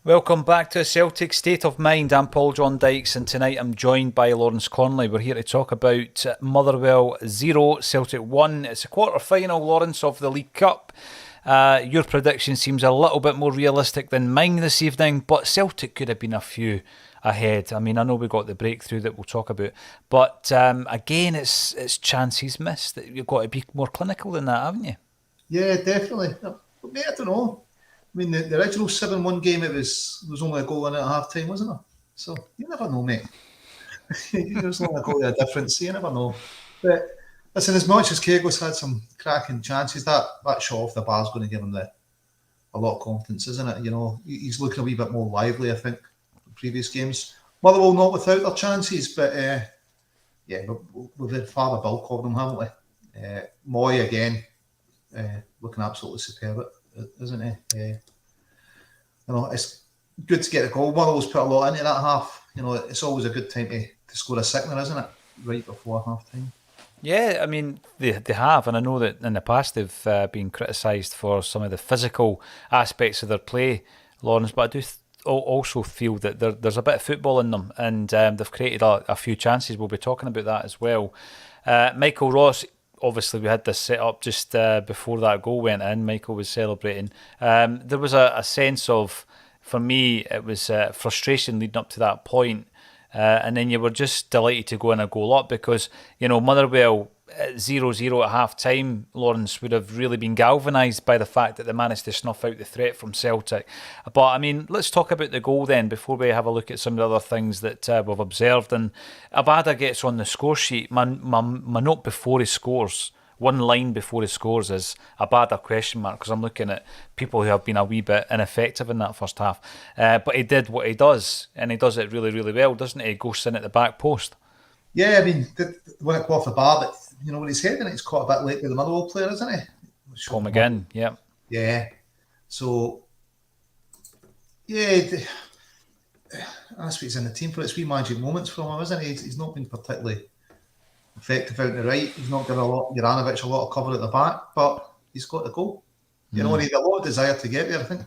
Welcome back to Celtic State of Mind. I'm Paul John Dykes, and tonight I'm joined by Lawrence Connolly. We're here to talk about Motherwell 0, Celtic 1. It's a quarter-final, Lawrence, of the League Cup. Your prediction seems a little bit more realistic than mine this evening, but Celtic could have been a few ahead. I mean, I know we got the breakthrough that we'll talk about, but again, it's chances missed. You've got to be more clinical than that, haven't you? Yeah, definitely. But mate, I don't know. I mean, the original 7-1 game, it was only a goal in at half time, wasn't it? So you never know, mate. There's only a goal of a difference, so you never know. But listen, as much as Kego's had some cracking chances, that shot off the bar is going to give him a lot of confidence, isn't it? You know, he's looking a wee bit more lively, I think, in previous games. Motherwell not without their chances, but yeah, we've had far the bulk of them, haven't we? Moy again, looking absolutely superb, isn't he? You know, it's good to get a goal. Motherwell's put a lot into that half. You know, it's always a good time to score a sickener, isn't it? Right before half time. Yeah, I mean, they have, and I know that in the past they've been criticised for some of the physical aspects of their play, Lawrence, but I do also feel that there's a bit of football in them, and they've created a few chances. We'll be talking about that as well. Michael Ross, obviously we had this set up just before that goal went in. Michael was celebrating. There was a sense of, for me, it was frustration leading up to that point. And then you were just delighted to go in a goal up because, you know, Motherwell 0-0 at half time, Lawrence, would have really been galvanised by the fact that they managed to snuff out the threat from Celtic. But I mean, let's talk about the goal then before we have a look at some of the other things that we've observed. And Abada gets on the score sheet. My note before he scores, one line before he scores, is Abada question mark, because I'm looking at people who have been a wee bit ineffective in that first half. But he did what he does, and he does it really, really well, doesn't he? He goes in at the back post. Yeah, I mean, when it go off the bar, but you know, when he's heading it's quite a bit late with the Motherwell player, isn't he? Paul McGinn, yeah. Yeah. So, yeah, that's what he's in the team for. It's wee magic moments for him, isn't he? He's not been particularly effective out the right. He's not given Juranovic a lot of cover at the back, but he's got the goal. You know, and he had a lot of desire to get there. I think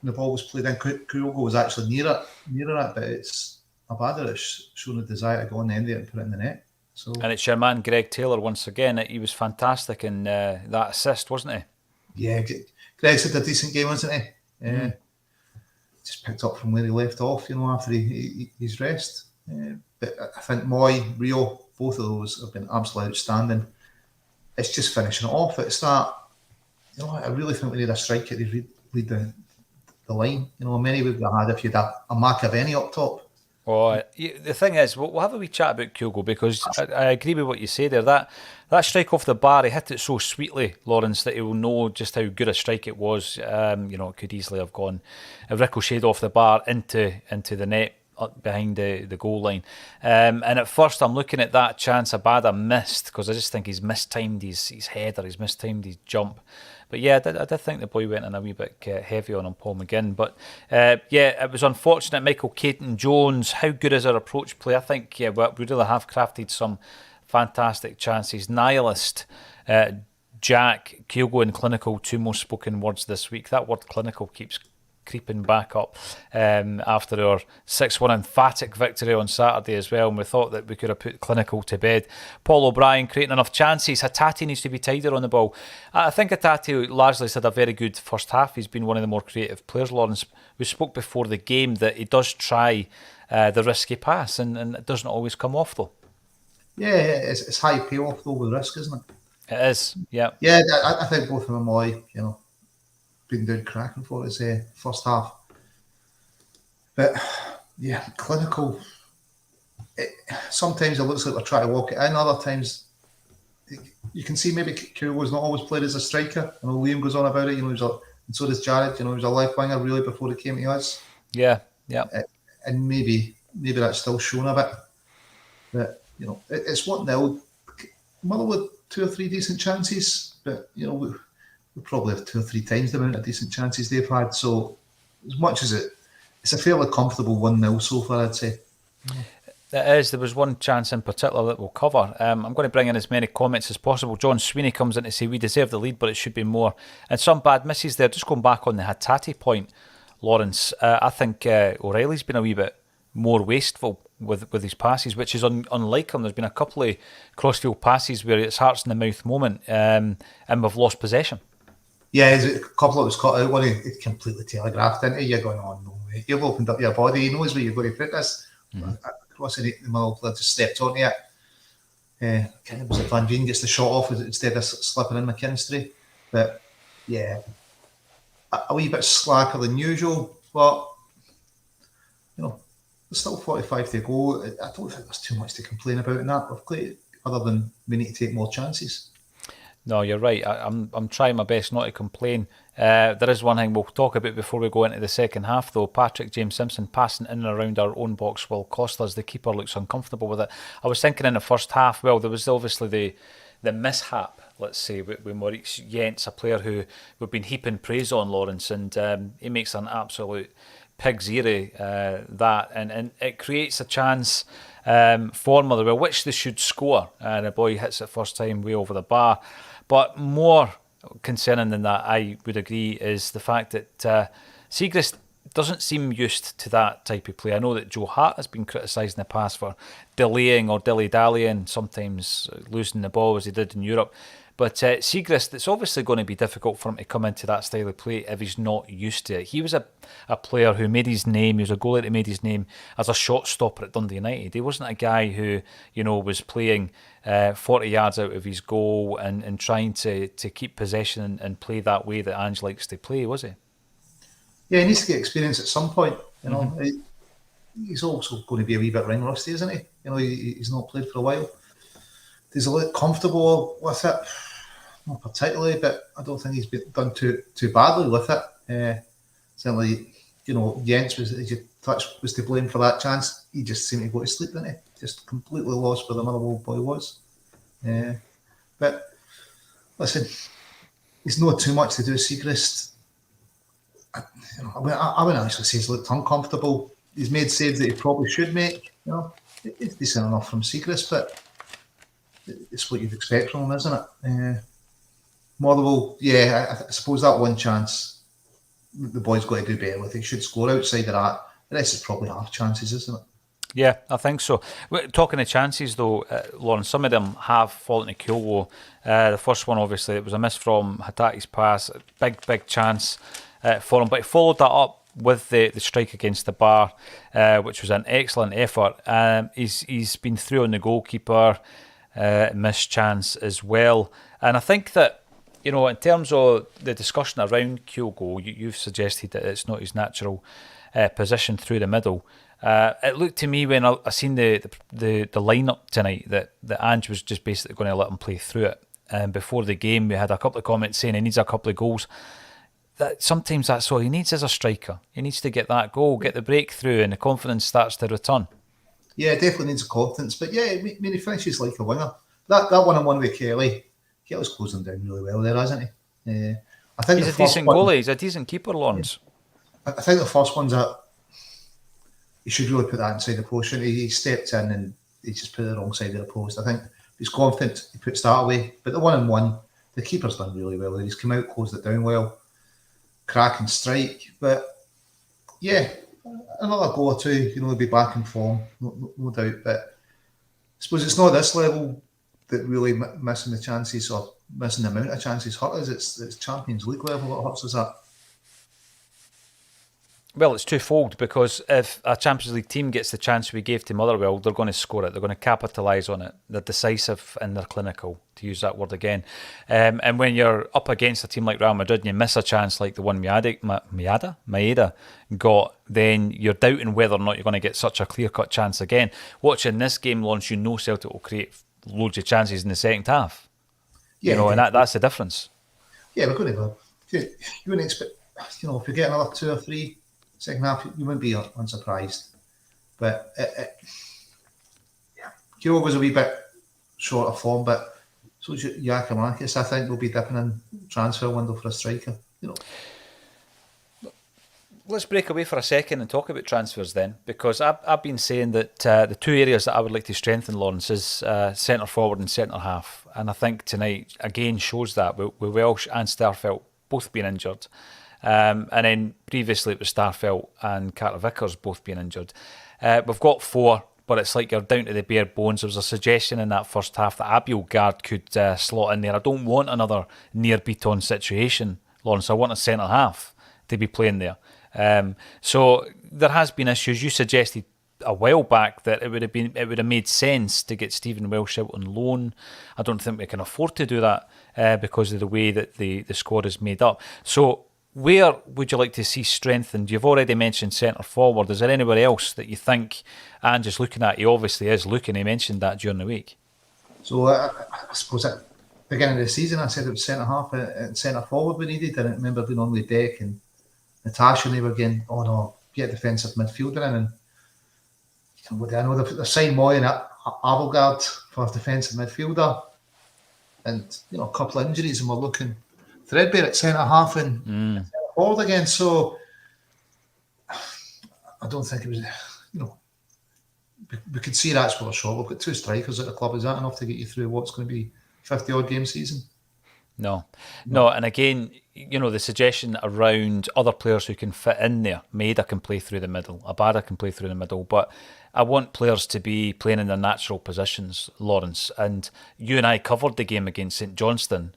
when the ball was played in, Kyogo was actually nearer it, but it's Abada that's shown a desire to go on the end of it and put it in the net. So, and it's your man Greg Taylor once again. He was fantastic in that assist, wasn't he? Yeah, Greg's had a decent game, wasn't he? Yeah, just picked up from where he left off, you know, after his rest. But I think Moy, Rio, both of those have been absolutely outstanding. It's just finishing it off. It's that, you know, I really think we need a striker to lead the line. You know, many would have had if you'd had a Macaveni up top. Oh, the thing is, we'll have a wee chat about Kyogo because I agree with what you say there. That strike off the bar, he hit it so sweetly, Lawrence, that he will know just how good a strike it was. You know, it could easily have gone ricocheted off the bar into the net behind the goal line. And at first, I'm looking at that chance Abada missed because I just think he's mistimed his header, he's mistimed his jump. But yeah, I did think the boy went in a wee bit heavy on him, Paul McGinn. But yeah, it was unfortunate. Michael Caton-Jones, how good is our approach play? I think, yeah, we really have crafted some fantastic chances. Nihilist, Jack, Kyogo and clinical, two most spoken words this week. That word clinical keeps creeping back up after our 6-1 emphatic victory on Saturday as well, and we thought that we could have put clinical to bed. Paul O'Brien creating enough chances. Hatate needs to be tidier on the ball. I think Hatate largely had a very good first half. He's been one of the more creative players, Lawrence. We spoke before the game that he does try the risky pass, and it doesn't always come off though. Yeah, it's high payoff though with risk, isn't it? It is, yeah. Yeah, I think both of them are, you know, been doing cracking for his first half. But yeah, clinical. Sometimes it looks like we're trying to walk it in. Other times you can see maybe Kyogo's not always played as a striker. I know Liam goes on about it. You know, and so does Jared. You know, he was a left winger really before he came to us. Yeah. And maybe that's still shown a bit. But you know, it's 1-0. Motherwell 2 or 3 decent chances, but you know we probably have 2 or 3 times the amount of decent chances they've had. So as much as it's a fairly comfortable 1-0 so far, I'd say. It is. There was one chance in particular that we'll cover. I'm going to bring in as many comments as possible. John Sweeney comes in to say we deserve the lead, but it should be more. And some bad misses there. Just going back on the Hatate point, Lawrence, I think O'Reilly's been a wee bit more wasteful with his passes, which is unlike him. There's been a couple of crossfield passes where it's hearts in the mouth moment, and we've lost possession. Yeah, a couple of was cut out when he completely telegraphed into you. You're going, oh no, mate. You've opened up your body. He knows where you're going to put this. Crossing the middle, player just stepped on it. Was it Van Veen gets the shot off instead of slipping in McKinstry? But yeah, a wee bit slacker than usual. But there's still 45 to go. I don't think there's too much to complain about in that. We've played, other than we need to take more chances. No, you're right. I'm trying my best not to complain. There is one thing we'll talk about before we go into the second half, though. Patrick James Simpson passing in and around our own box will cost us. The keeper looks uncomfortable with it. I was thinking in the first half, well, there was obviously the mishap, let's say, with Maurice Jentz, a player who we've been heaping praise on, Lawrence, and he makes an absolute pig's ear that, and it creates a chance for Motherwell, which they should score. And the boy hits it first time way over the bar. But more concerning than that, I would agree, is the fact that Siegrist doesn't seem used to that type of play. I know that Joe Hart has been criticised in the past for delaying or dilly-dallying, sometimes losing the ball as he did in Europe. But Siegrist, it's obviously going to be difficult for him to come into that style of play if he's not used to it. He was a player who made his name, he was a goalie that made his name as a shot stopper at Dundee United. He wasn't a guy who, was playing 40 yards out of his goal and trying to keep possession and play that way that Ange likes to play, was he? Yeah, he needs to get experience at some point. He's also going to be a wee bit ring rusty, isn't he? He's not played for a while. He's a little comfortable with it. Not particularly, but I don't think he's been done too badly with it. Certainly, Jens was, as you touched, was to blame for that chance. He just seemed to go to sleep, didn't he? Just completely lost where the Motherwell boy was. But listen, he's not too much to do with Siegrist. I wouldn't actually say he's looked uncomfortable. He's made saves that he probably should make. It's decent enough from Siegrist, but it's what you'd expect from him, isn't it? Motherwell, I suppose that one chance the boy's got to do better with. He should score outside of that. The rest is probably half chances, isn't it? Yeah, I think so. Talking of chances, though, Lauren, some of them have fallen to Kyogo. The first one, obviously, it was a miss from Hatate's pass. Big chance for him. But he followed that up with the strike against the bar, which was an excellent effort. He's been through on the goalkeeper, missed chance as well. And I think that, in terms of the discussion around Kyogo, you've suggested that it's not his natural position through the middle. It looked to me when I seen the lineup tonight that Ange was just basically going to let him play through it. And before the game, we had a couple of comments saying he needs a couple of goals. That sometimes that's all he needs as a striker. He needs to get that goal, get the breakthrough, and the confidence starts to return. Yeah, definitely needs confidence. But yeah, I mean, he finishes like a winger. That one-on-one with Kelly's closing down really well there, hasn't he? I think he's a decent goalie. He's a decent keeper, Lawrence. Yeah. I think the first one's he should really put that inside the post. He stepped in and he just put it the wrong side of the post. I think he's confident, he puts that away. But the one-on-one, the keeper's done really well there. He's come out, closed it down well. Cracking strike. But yeah, another goal or two, he'll be back in form, no doubt. But I suppose it's not this level that really missing the chances or missing the amount of chances hurt us. It's Champions League level that hurts us at. Well, it's twofold, because if a Champions League team gets the chance we gave to Motherwell, they're going to score it. They're going to capitalise on it. They're decisive and they're clinical, to use that word again. And when you're up against a team like Real Madrid and you miss a chance like the one Maeda got, then you're doubting whether or not you're going to get such a clear-cut chance again. Watching this game launch, Celtic will create loads of chances in the second half. Yeah, and that's the difference. Yeah, we're going to go. You wouldn't expect, if you get another 2 or 3 second half, you wouldn't be unsurprised. But Kyogo was a wee bit short of form, but so is Giakoumakis. I think we'll be dipping in transfer window for a striker. Let's break away for a second and talk about transfers then, because I've been saying that the two areas that I would like to strengthen, Lawrence, is centre forward and centre half. And I think tonight again shows that with Welsh and Starfelt both being injured. And then previously it was Starfelt and Carter Vickers both being injured. We've got 4, but it's like you're down to the bare bones. There was a suggestion in that first half that Abielgard could slot in there. I don't want another near Beaton situation, Lawrence. I want a centre half to be playing there. So there has been issues. You suggested a while back that it would have made sense to get Stephen Welsh out on loan. I don't think we can afford to do that because of the way that the squad is made up. So where would you like to see strengthened? You've already mentioned centre forward. Is there anywhere else that you think, and just looking at, he obviously is looking, he mentioned that during the week. So I suppose at the beginning of the season I said it was centre half and centre forward we needed, and I remember being on with Deck and Natasha, and they were again, oh no, get a defensive midfielder in, and I know they've signed Moy and Abielgard for a defensive midfielder, and a couple of injuries, and we're looking threadbare at centre half and centre forward again. So I don't think it was, we could see that's what a shot. We've got 2 strikers at the club. Is that enough to get you through what's going to be 50 odd game season? No. And again, the suggestion around other players who can fit in there. Maida can play through the middle, Abada can play through the middle, but I want players to be playing in their natural positions, Lawrence. And you and I covered the game against St Johnstone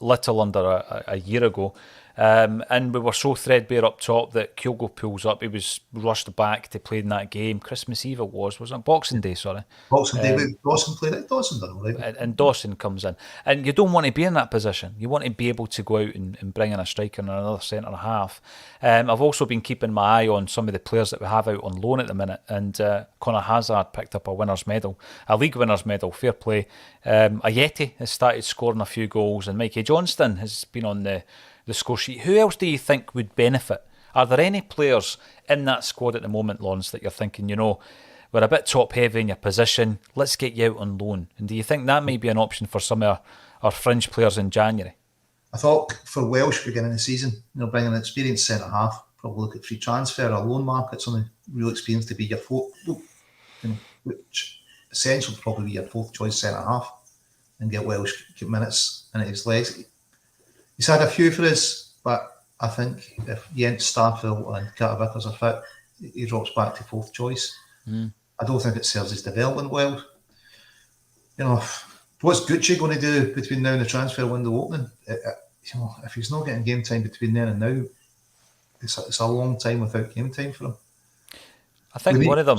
little under a year ago. And we were so threadbare up top that Kyogo pulls up. He was rushed back to play in that game. Christmas Eve it wasn't it? Boxing Day, sorry. Boxing Day, Dawson played it. Dawson done all right. And Dawson comes in. And you don't want to be in that position. You want to be able to go out and bring in a striker and another centre half. I've also been keeping my eye on some of the players that we have out on loan at the minute. And Conor Hazard picked up a winner's medal, a league winner's medal, fair play. Ayeti has started scoring a few goals, and Mikey Johnston has been on the score sheet. Who else do you think would benefit? Are there any players in that squad at the moment, Lawrence, that you're thinking, we're a bit top heavy in your position, let's get you out on loan? And do you think that may be an option for some of our fringe players in January? I thought for Welsh beginning of the season, bringing an experienced centre half, probably look at free transfer or loan markets on the real experience to be your fourth, which essentially would probably be your 4th choice centre half, and get Welsh get minutes in his legs. He's had a few for us, but I think if Jens Starfelt and Carter Vickers are fit, he drops back to 4th choice. I don't think it serves his development well. What's Gucci going to do between now and the transfer window opening? If he's not getting game time between then and now, it's a long time without game time for him. I think one of them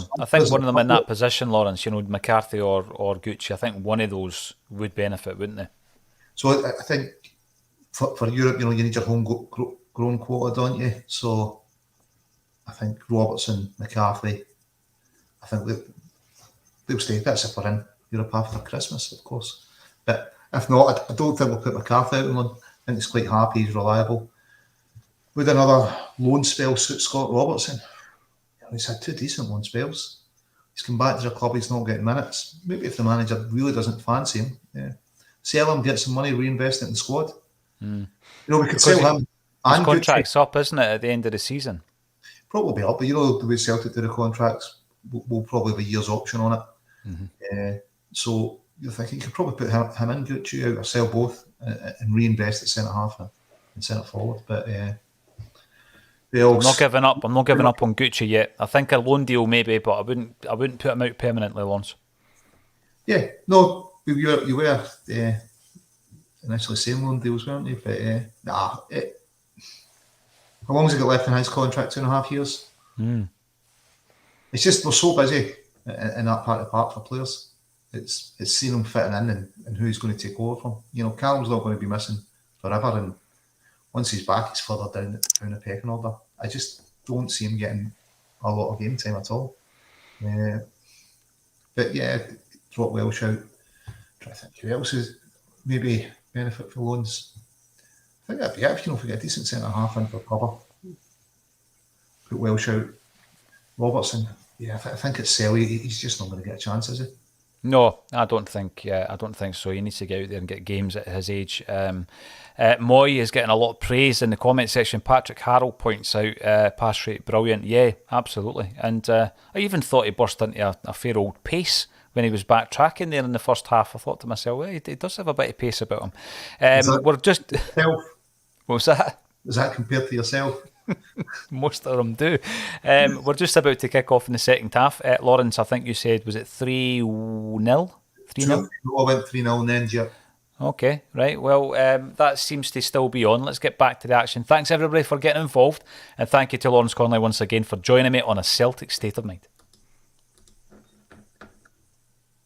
in that position, Lawrence, McCarthy or Gucci, I think one of those would benefit, wouldn't they? So I think for Europe, you need your homegrown quota, don't you? So I think Robertson, McCarthy, I think they'll stay. That's if we're in Europe after Christmas, of course. But if not, I don't think we'll put McCarthy out on loan. I think he's quite happy, he's reliable. Would another loan spell suit Scott Robertson? He's had 2 decent loan spells. He's come back to the club, he's not getting minutes. Maybe if the manager really doesn't fancy him, sell him, get some money, reinvest it in the squad. We could sell him. His contract's up, isn't it, at the end of the season? Probably up, but the way Celtic do the contracts, will probably have a year's option on it. So you're thinking you could probably put him in, Gucci out, or sell both and reinvest at centre half and centre forward. But I'm not giving up. I'm not giving up on Gucci yet. I think a loan deal maybe, but I wouldn't put him out permanently, Lawrence. Yeah, no, you were initially saying loan deals, weren't you? But how long has he got left in his contract? 2.5 years. It's just we're so busy in that part of the park for players. It's seeing them fitting in and who's going to take over from. Callum's not going to be missing forever, and once he's back, he's further down the pecking order. I just don't see him getting a lot of game time at all. But yeah, drop Welsh out. Try to think who else is maybe benefit for loans. I think that'd be it if we get a decent centre half in for cover. Put Welsh out. Robertson, I think it's Selly. He's just not going to get a chance, is he? No, I don't think so. He needs to get out there and get games at his age. Moy is getting a lot of praise in the comment section. Patrick Harrell points out pass rate brilliant. Yeah, absolutely. And I even thought he burst into a fair old pace when he was backtracking there in the first half. I thought to myself, well, he does have a bit of pace about him. We're just... What was that? Does that compare to yourself? Most of them do. We're just about to kick off in the second half. Lawrence, I think you said, was it 3-0? 3-0? I went 3-0 in the end, yeah. Okay, right. Well, that seems to still be on. Let's get back to the action. Thanks, everybody, for getting involved. And thank you to Lawrence Conley once again for joining me on A Celtic State of Mind.